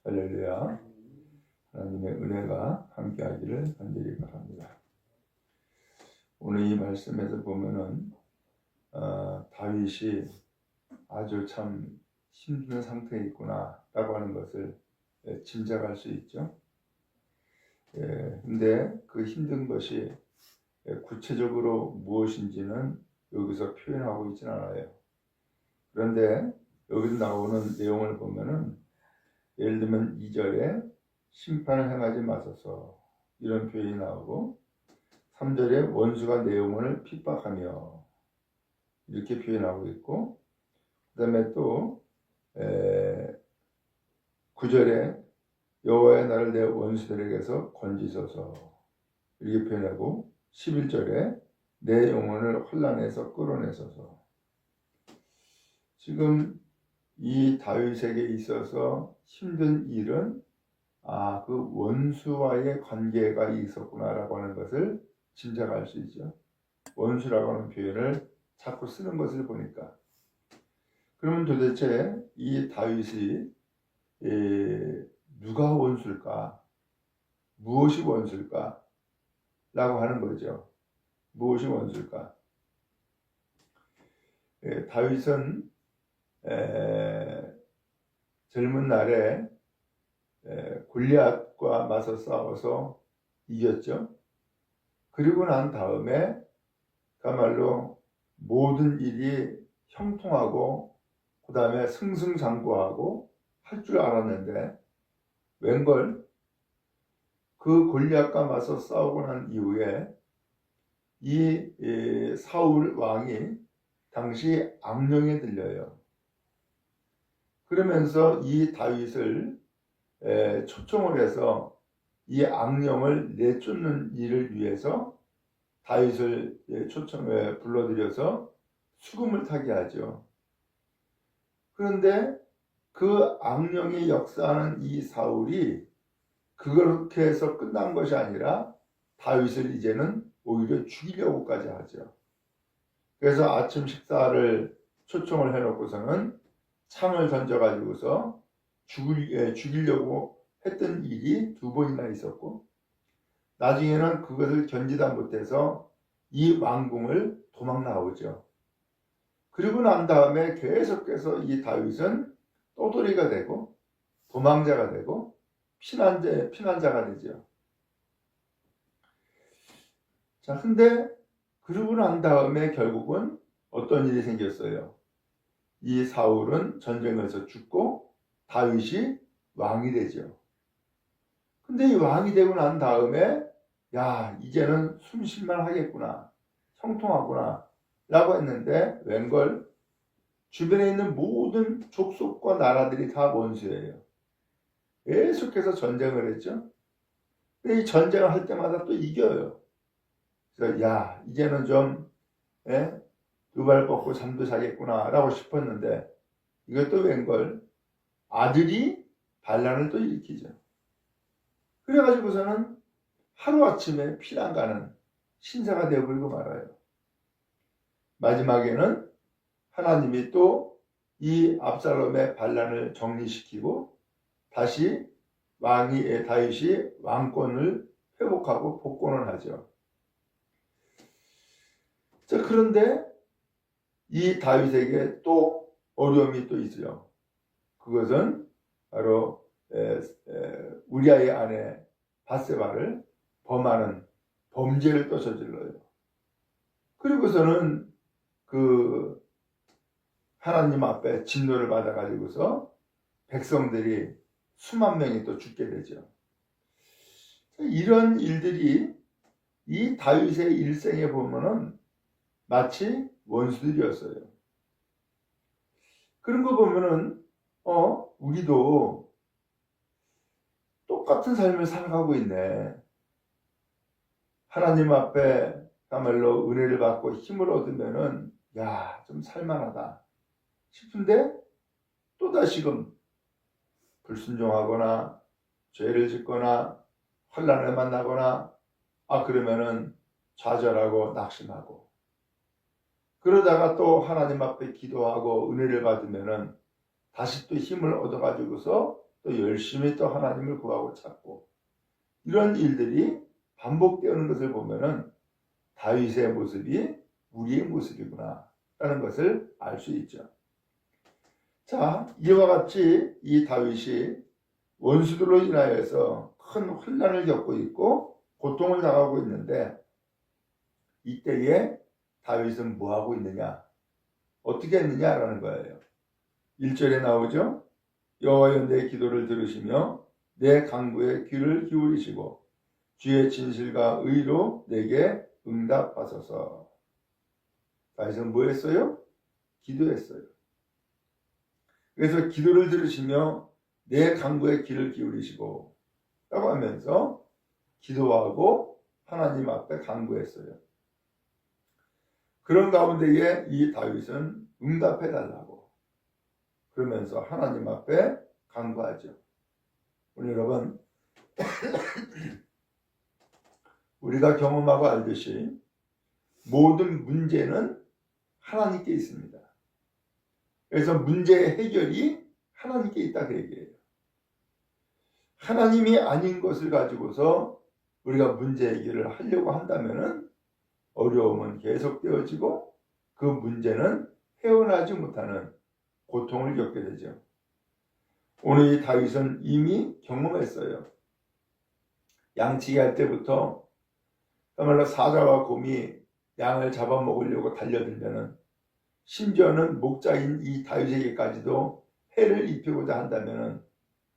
할렐루야. 하나님의 은혜가 함께하기를 간절히 바랍니다. 오늘 이 말씀에서 보면은 다윗이 아주 참 힘든 상태에 있구나라고 하는 것을 짐작할 수 있죠. 근데 그 힘든 것이 구체적으로 무엇인지는 여기서 표현하고 있지는 않아요. 그런데 여기서 나오는 내용을 보면은 예를 들면 2절에 심판을 행하지 마소서 이런 표현이 나오고 3절에 원수가 내 영혼을 핍박하며 이렇게 표현하고 있고 그 다음에 또 9절에 여호와의 나를 내 원수들에게서 건지소서 이렇게 표현하고 11절에 내 영혼을 혼란에서 끌어내소서. 지금 이 다윗에게 있어서 힘든 일은 그 원수와의 관계가 있었구나라고 하는 것을 짐작할 수 있죠. 원수라고 하는 표현을 자꾸 쓰는 것을 보니까. 그러면 도대체 이 다윗이 누가 원수일까? 무엇이 원수일까? 라고 하는 거죠. 무엇이 원수일까? 다윗은 젊은 날에 골리앗과 맞서 싸워서 이겼죠. 그리고 난 다음에 그야말로 모든 일이 형통하고 그 다음에 승승장구하고 할 줄 알았는데 웬걸 그 골리앗과 맞서 싸우고 난 이후에 이 사울 왕이 당시 악령에 들려요. 그러면서 이 다윗을 초청을 해서 이 악령을 내쫓는 일을 위해서 다윗을 초청해 불러들여서 수금을 타게 하죠. 그런데 그 악령이 역사하는 이 사울이 그렇게 해서 끝난 것이 아니라 다윗을 이제는 오히려 죽이려고까지 하죠. 그래서 아침 식사를 초청을 해놓고서는 창을 던져가지고서 죽이려고 했던 일이 2번이나 있었고 나중에는 그것을 견디다 못해서 이 왕궁을 도망 나오죠. 그리고 난 다음에 계속해서 이 다윗은 떠돌이가 되고 도망자가 되고 피난자가 되죠. 자, 근데 그러고 난 다음에 결국은 어떤 일이 생겼어요? 이 사울은 전쟁에서 죽고 다윗이 왕이 되죠. 근데 이 왕이 되고 난 다음에 이제는 숨 쉴만 하겠구나, 형통하구나 라고 했는데 웬걸 주변에 있는 모든 족속과 나라들이 다 원수예요. 계속해서 전쟁을 했죠. 근데 이 전쟁을 할 때마다 또 이겨요. 그래서 이제는 좀 두 발 뻗고 잠도 자겠구나 라고 싶었는데 이것도 웬걸 아들이 반란을 또 일으키죠. 그래가지고서는 하루아침에 피난 가는 신사가 되어버리고 말아요. 마지막에는 하나님이 또 이 압살롬의 반란을 정리시키고 다시 다윗이 왕권을 회복하고 복권을 하죠. 자, 그런데 이 다윗에게 또 어려움이 또 있어요. 그것은 바로 우리아의 아내 밧세바를 범하는 범죄를 또 저질러요. 그리고서는 그 하나님 앞에 진노를 받아가지고서 백성들이 수만 명이 또 죽게 되죠. 이런 일들이 이 다윗의 일생에 보면은 마치 원수들이었어요. 그런 거 보면은 우리도 똑같은 삶을 살아가고 있네. 하나님 앞에 그야말로 은혜를 받고 힘을 얻으면은 좀 살만하다 싶은데 또다시금 불순종하거나 죄를 짓거나 환난을 만나거나 그러면은 좌절하고 낙심하고 그러다가 또 하나님 앞에 기도하고 은혜를 받으면은 다시 또 힘을 얻어가지고서 또 열심히 또 하나님을 구하고 찾고 이런 일들이 반복되는 것을 보면은 다윗의 모습이 우리의 모습이구나 라는 것을 알 수 있죠. 자, 이와 같이 이 다윗이 원수들로 인하여서 큰 혼란을 겪고 있고 고통을 당하고 있는데 이때에 다윗은 뭐하고 있느냐? 어떻게 했느냐라는 거예요. 1절에 나오죠. 여호와여 내 기도를 들으시며 내 간구에 귀를 기울이시고 주의 진실과 의로 내게 응답하소서. 다윗은 뭐 했어요? 기도했어요. 그래서 기도를 들으시며 내 간구에 귀를 기울이시고 라고 하면서 기도하고 하나님 앞에 간구했어요. 그런 가운데에 이 다윗은 응답해 달라고 그러면서 하나님 앞에 간구하죠. 오늘 여러분 우리가 경험하고 알듯이 모든 문제는 하나님께 있습니다. 그래서 문제의 해결이 하나님께 있다 그 얘기예요. 하나님이 아닌 것을 가지고서 우리가 문제 해결을 하려고 한다면은 어려움은 계속되어지고 그 문제는 헤어나지 못하는 고통을 겪게 되죠. 오늘 이 다윗은 이미 경험했어요. 양치기 할 때부터 그야말로 사자와 곰이 양을 잡아먹으려고 달려들면은 심지어는 목자인 이 다윗에게까지도 해를 입히고자 한다면은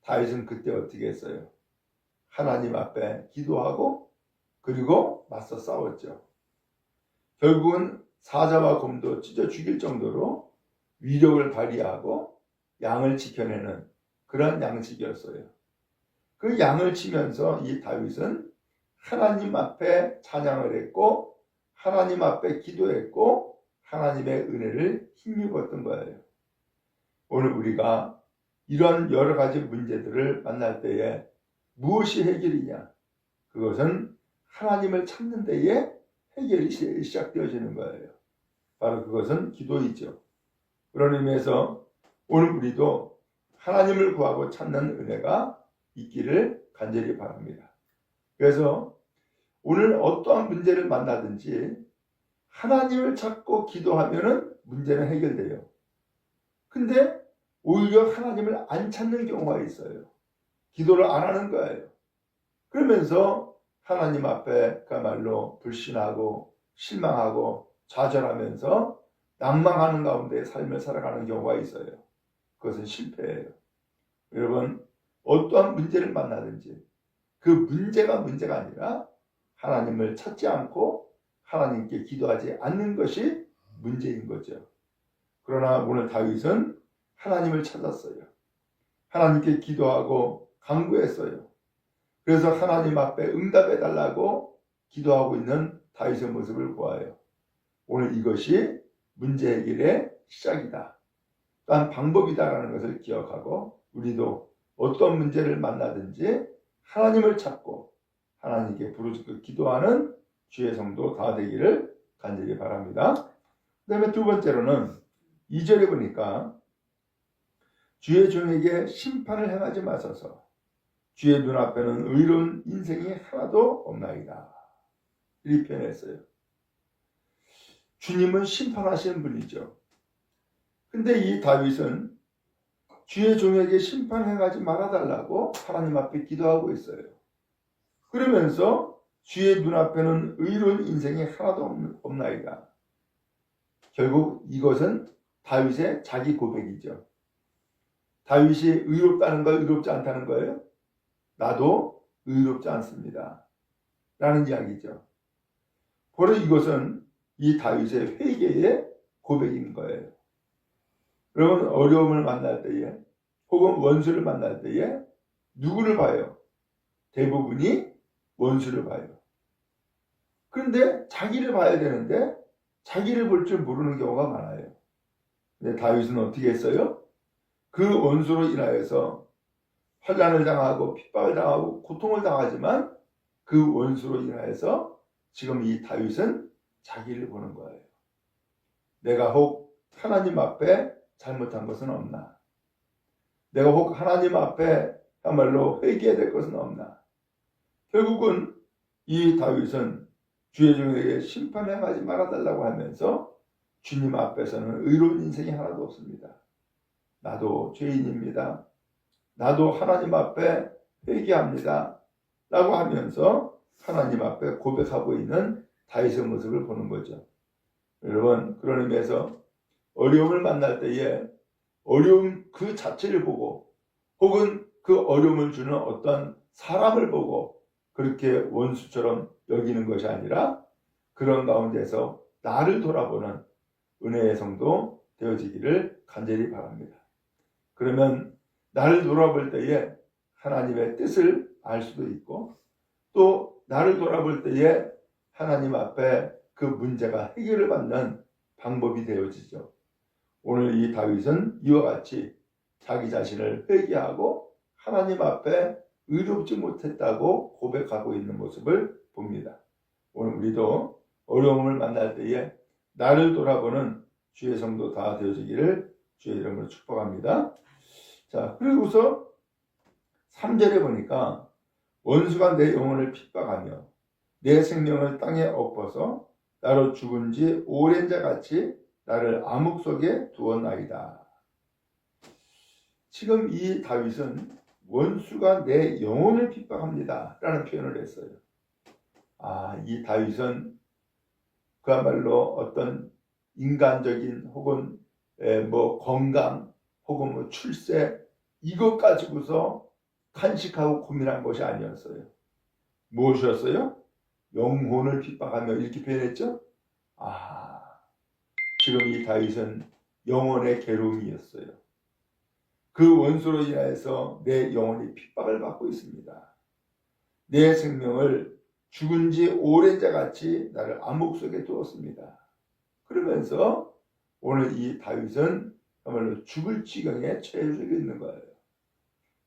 다윗은 그때 어떻게 했어요? 하나님 앞에 기도하고 그리고 맞서 싸웠죠. 결국은 사자와 곰도 찢어 죽일 정도로 위력을 발휘하고 양을 지켜내는 그런 양식이었어요. 그 양을 치면서 이 다윗은 하나님 앞에 찬양을 했고 하나님 앞에 기도했고 하나님의 은혜를 힘입었던 거예요. 오늘 우리가 이런 여러 가지 문제들을 만날 때에 무엇이 해결이냐? 그것은 하나님을 찾는 데에 해결이 시작되어지는 거예요. 바로 그것은 기도이죠. 그런 의미에서 오늘 우리도 하나님을 구하고 찾는 은혜가 있기를 간절히 바랍니다. 그래서 오늘 어떠한 문제를 만나든지 하나님을 찾고 기도하면은 문제는 해결돼요. 근데 오히려 하나님을 안 찾는 경우가 있어요. 기도를 안 하는 거예요. 그러면서 하나님 앞에 그야말로 불신하고 실망하고 좌절하면서 낭망하는 가운데 삶을 살아가는 경우가 있어요. 그것은 실패예요. 여러분 어떠한 문제를 만나든지 그 문제가 아니라 하나님을 찾지 않고 하나님께 기도하지 않는 것이 문제인 거죠. 그러나 오늘 다윗은 하나님을 찾았어요. 하나님께 기도하고 간구했어요. 그래서 하나님 앞에 응답해 달라고 기도하고 있는 다윗의 모습을 보아요. 오늘 이것이 문제 해결의 시작이다. 또한 방법이다라는 것을 기억하고 우리도 어떤 문제를 만나든지 하나님을 찾고 하나님께 부르짖고 기도하는 주의 성도 다 되기를 간절히 바랍니다. 그 다음에 두 번째로는 2절에 보니까 주의 종에게 심판을 행하지 마소서 주의 눈앞에는 의로운 인생이 하나도 없나이다. 이렇게 표현했어요. 주님은 심판하시는 분이죠. 근데 이 다윗은 주의 종에게 심판 행하지 말아달라고 하나님 앞에 기도하고 있어요. 그러면서 주의 눈앞에는 의로운 인생이 하나도 없나이다. 결국 이것은 다윗의 자기 고백이죠. 다윗이 의롭다는 거 의롭지 않다는 거예요? 나도 의롭지 않습니다. 라는 이야기죠. 바로 이것은 이 다윗의 회개의 고백인 거예요. 여러분 어려움을 만날 때에 혹은 원수를 만날 때에 누구를 봐요? 대부분이 원수를 봐요. 그런데 자기를 봐야 되는데 자기를 볼 줄 모르는 경우가 많아요. 근데 다윗은 어떻게 했어요? 그 원수로 인하여서 환난을 당하고 핍박을 당하고 고통을 당하지만 그 원수로 인하여서 지금 이 다윗은 자기를 보는 거예요. 내가 혹 하나님 앞에 잘못한 것은 없나? 내가 혹 하나님 앞에 야말로 회개해야 될 것은 없나? 결국은 이 다윗은 주의 종에게 심판 행하지 말아달라고 하면서 주님 앞에서는 의로운 인생이 하나도 없습니다. 나도 죄인입니다. 나도 하나님 앞에 회개합니다. 라고 하면서 하나님 앞에 고백하고 있는 다윗의 모습을 보는 거죠. 여러분, 그런 의미에서 어려움을 만날 때에 어려움 그 자체를 보고 혹은 그 어려움을 주는 어떤 사람을 보고 그렇게 원수처럼 여기는 것이 아니라 그런 가운데서 나를 돌아보는 은혜의 성도 되어지기를 간절히 바랍니다. 그러면 나를 돌아볼 때에 하나님의 뜻을 알 수도 있고 또 나를 돌아볼 때에 하나님 앞에 그 문제가 해결을 받는 방법이 되어지죠. 오늘 이 다윗은 이와 같이 자기 자신을 회개하고 하나님 앞에 의롭지 못했다고 고백하고 있는 모습을 봅니다. 오늘 우리도 어려움을 만날 때에 나를 돌아보는 주의 성도 다 되어지기를 주의 이름으로 축복합니다. 자, 그리고서 3절에 보니까 원수가 내 영혼을 핍박하며 내 생명을 땅에 엎어서 나로 죽은 지 오랜 자 같이 나를 암흑 속에 두었나이다. 지금 이 다윗은 원수가 내 영혼을 핍박합니다 라는 표현을 했어요. 이 다윗은 그야말로 어떤 인간적인 혹은 건강 혹은 출세 이것 가지고서 간식하고 고민한 것이 아니었어요. 무엇이었어요? 영혼을 핍박하며 이렇게 표현했죠. 지금 이 다윗은 영혼의 괴로움이었어요. 그 원수로 인하여서 내 영혼이 핍박을 받고 있습니다. 내 생명을 죽은 지 오랜 자 같이 나를 암흑 속에 두었습니다. 그러면서 오늘 이 다윗은 정말로 죽을 지경에 처해져 있는 거예요.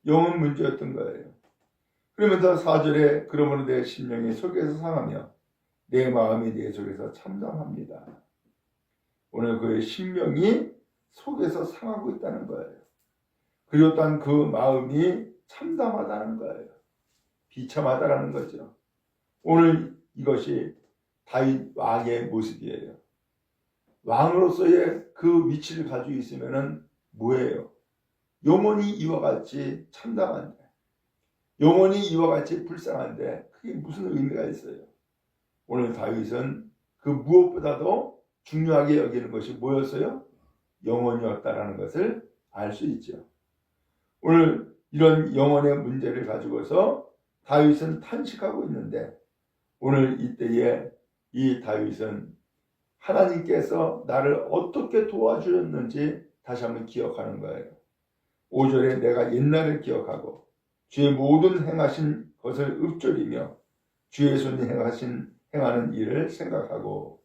영혼 문제였던 거예요. 그러면서 4절에 그러므로 내 심령이 속에서 상하며 내 마음이 내 속에서 참담합니다. 오늘 그의 심령이 속에서 상하고 있다는 거예요. 그리고 또한 그 마음이 참담하다는 거예요. 비참하다라는 거죠. 오늘 이것이 다윗 왕의 모습이에요. 왕으로서의 그 위치를 가지고 있으면은 뭐예요? 영혼이 이와 같이 참담한데, 영혼이 이와 같이 불쌍한데 그게 무슨 의미가 있어요? 오늘 다윗은 그 무엇보다도 중요하게 여기는 것이 뭐였어요? 영혼이었다라는 것을 알 수 있죠. 오늘 이런 영혼의 문제를 가지고서 다윗은 탄식하고 있는데 오늘 이때에 이 다윗은 하나님께서 나를 어떻게 도와주셨는지 다시 한번 기억하는 거예요. 5절에 내가 옛날을 기억하고 주의 모든 행하신 것을 읊조리며 주의 손이 행하는 일을 생각하고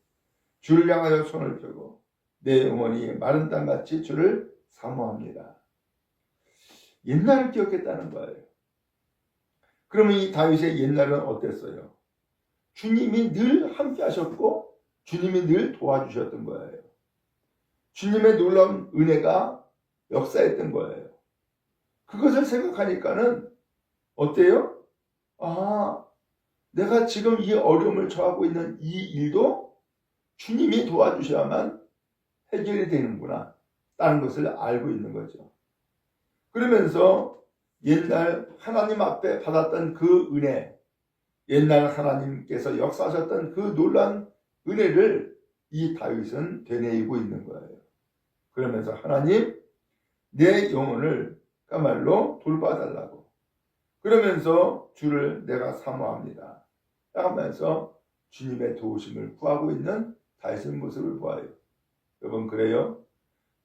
주를 향하여 손을 펴고 내 영혼이 마른 땅같이 주를 사모합니다. 옛날을 기억했다는 거예요. 그러면 이 다윗의 옛날은 어땠어요? 주님이 늘 함께 하셨고 주님이 늘 도와주셨던 거예요. 주님의 놀라운 은혜가 역사했던 거예요. 그것을 생각하니까는 어때요? 내가 지금 이 어려움을 처하고 있는 이 일도 주님이 도와주셔야만 해결이 되는구나 라는 것을 알고 있는 거죠. 그러면서 옛날 하나님 앞에 받았던 그 은혜, 옛날 하나님께서 역사하셨던 그 놀라운 은혜를 이 다윗은 되뇌이고 있는 거예요. 그러면서 하나님, 내 영혼을 까말로 돌봐달라고. 그러면서 주를 내가 사모합니다. 하면서 주님의 도우심을 구하고 있는 다윗의 모습을 보아요. 여러분 그래요?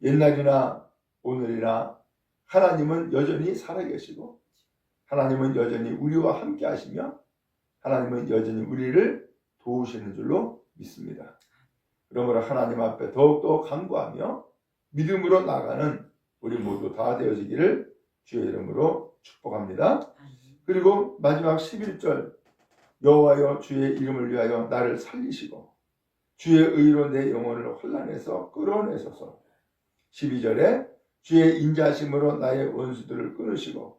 옛날이나 오늘이나 하나님은 여전히 살아계시고 하나님은 여전히 우리와 함께 하시며 하나님은 여전히 우리를 도우시는 줄로 믿습니다. 그러므로 하나님 앞에 더욱더 간구하며 믿음으로 나가는 우리 모두 다 되어지기를 주의 이름으로 축복합니다. 그리고 마지막 11절 여호와여 주의 이름을 위하여 나를 살리시고 주의 의로 내 영혼을 혼란에서 끌어내소서. 12절에 주의 인자하심으로 나의 원수들을 끊으시고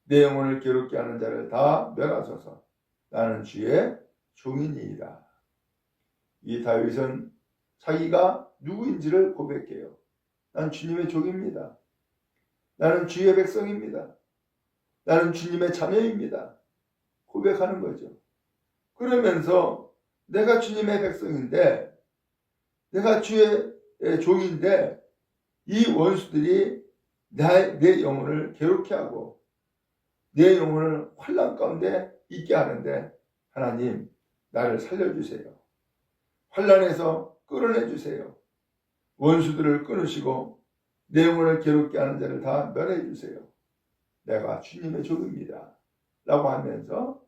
내 영혼을 괴롭게 하는 자를 다 멸하소서. 나는 주의 종이니이다. 이 다윗은 자기가 누구인지를 고백해요. 난 주님의 종입니다. 나는 주의 백성입니다. 나는 주님의 자녀입니다. 고백하는 거죠. 그러면서 내가 주님의 백성인데, 내가 주의 종인데, 이 원수들이 내 영혼을 괴롭게 하고 내 영혼을 환난 가운데 있게 하는데, 하나님 나를 살려주세요. 환난에서 끌어내주세요. 원수들을 끊으시고 내 영혼을 괴롭게 하는 자를 다 멸해주세요. 내가 주님의 종입니다. 라고 하면서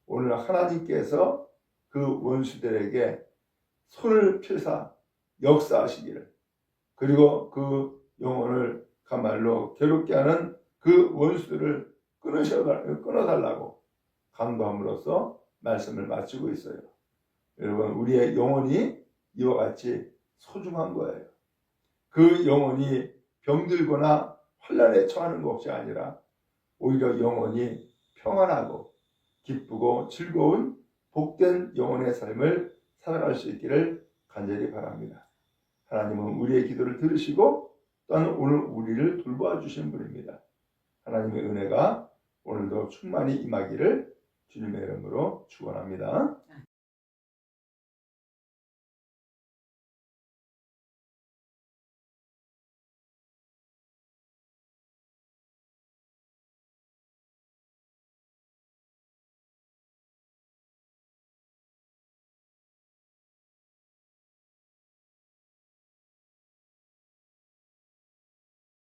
오늘 하나님께서 그 원수들에게 손을 펴사 역사하시기를, 그리고 그 영혼을 가말로 괴롭게 하는 그 원수들을 끊어달라고 강구함으로써 말씀을 마치고 있어요. 여러분, 우리의 영혼이 이와 같이 소중한 거예요. 그 영혼이 병들거나 환난에 처하는 것이 아니라 오히려 영혼이 평안하고 기쁘고 즐거운 복된 영혼의 삶을 살아갈 수 있기를 간절히 바랍니다. 하나님은 우리의 기도를 들으시고 또한 오늘 우리를 돌보아 주신 분입니다. 하나님의 은혜가 오늘도 충만히 임하기를 주님의 이름으로 축원합니다.